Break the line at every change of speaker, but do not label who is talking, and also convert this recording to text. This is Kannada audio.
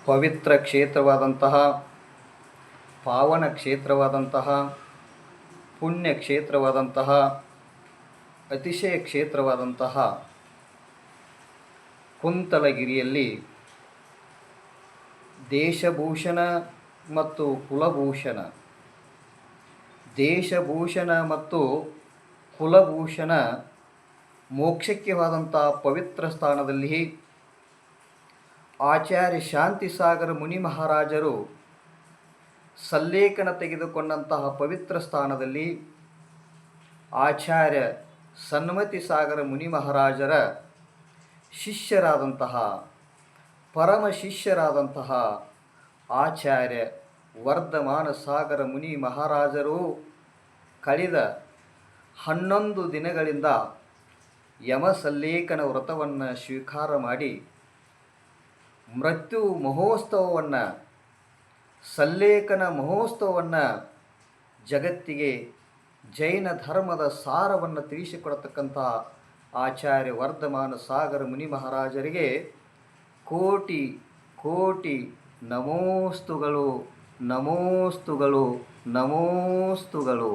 ಪವಿತ್ರ ಕ್ಷೇತ್ರವಾದಂತಹ, ಪಾವನ ಕ್ಷೇತ್ರವಾದಂತಹ, ಪುಣ್ಯ ಕ್ಷೇತ್ರವಾದಂತಹ, ಅತಿಶಯ ಕ್ಷೇತ್ರವಾದಂತಹ ಕುಂತಲಗಿರಿಯಲ್ಲಿ ದೇಶಭೂಷಣ ಮತ್ತು ಕುಲಭೂಷಣ, ದೇಶಭೂಷಣ ಮತ್ತು ಕುಲಭೂಷಣ ಮೋಕ್ಷಕ್ಕೆ ಹೋದಂಥ ಪವಿತ್ರ ಸ್ಥಾನದಲ್ಲಿ ಆಚಾರ್ಯ ಶಾಂತಿಸಾಗರ ಮುನಿ ಮಹಾರಾಜರು ಸಲ್ಲೇಖನ ತೆಗೆದುಕೊಂಡಂತಹ ಪವಿತ್ರ ಸ್ಥಾನದಲ್ಲಿ ಆಚಾರ್ಯ ಸನ್ಮತಿ ಸಾಗರ ಮುನಿ ಮಹಾರಾಜರ ಶಿಷ್ಯರಾದಂತಹ, ಪರಮ ಶಿಷ್ಯರಾದಂತಹ ಆಚಾರ್ಯ ವರ್ಧಮಾನ ಸಾಗರ ಮುನಿ ಮಹಾರಾಜರು ಕಳೆದ 11 ದಿನಗಳಿಂದ ಯಮ ಸಲ್ಲೇಖನ ವ್ರತವನ್ನು ಸ್ವೀಕಾರ ಮಾಡಿ ಮೃತ್ಯು ಮಹೋತ್ಸವವನ್ನು, ಸಲ್ಲೇಖನ ಮಹೋತ್ಸವವನ್ನು ಜಗತ್ತಿಗೆ ಜೈನ ಧರ್ಮದ ಸಾರವನ್ನು ತಿಳಿಸಿಕೊಡತಕ್ಕಂಥ ಆಚಾರ್ಯ ವರ್ಧಮಾನ ಸಾಗರ ಮುನಿ ಮಹಾರಾಜರಿಗೆ ಕೋಟಿ ಕೋಟಿ ನಮೋಸ್ತುಗಳು, ನಮೋಸ್ತುಗಳು, ನಮೋಸ್ತುಗಳು.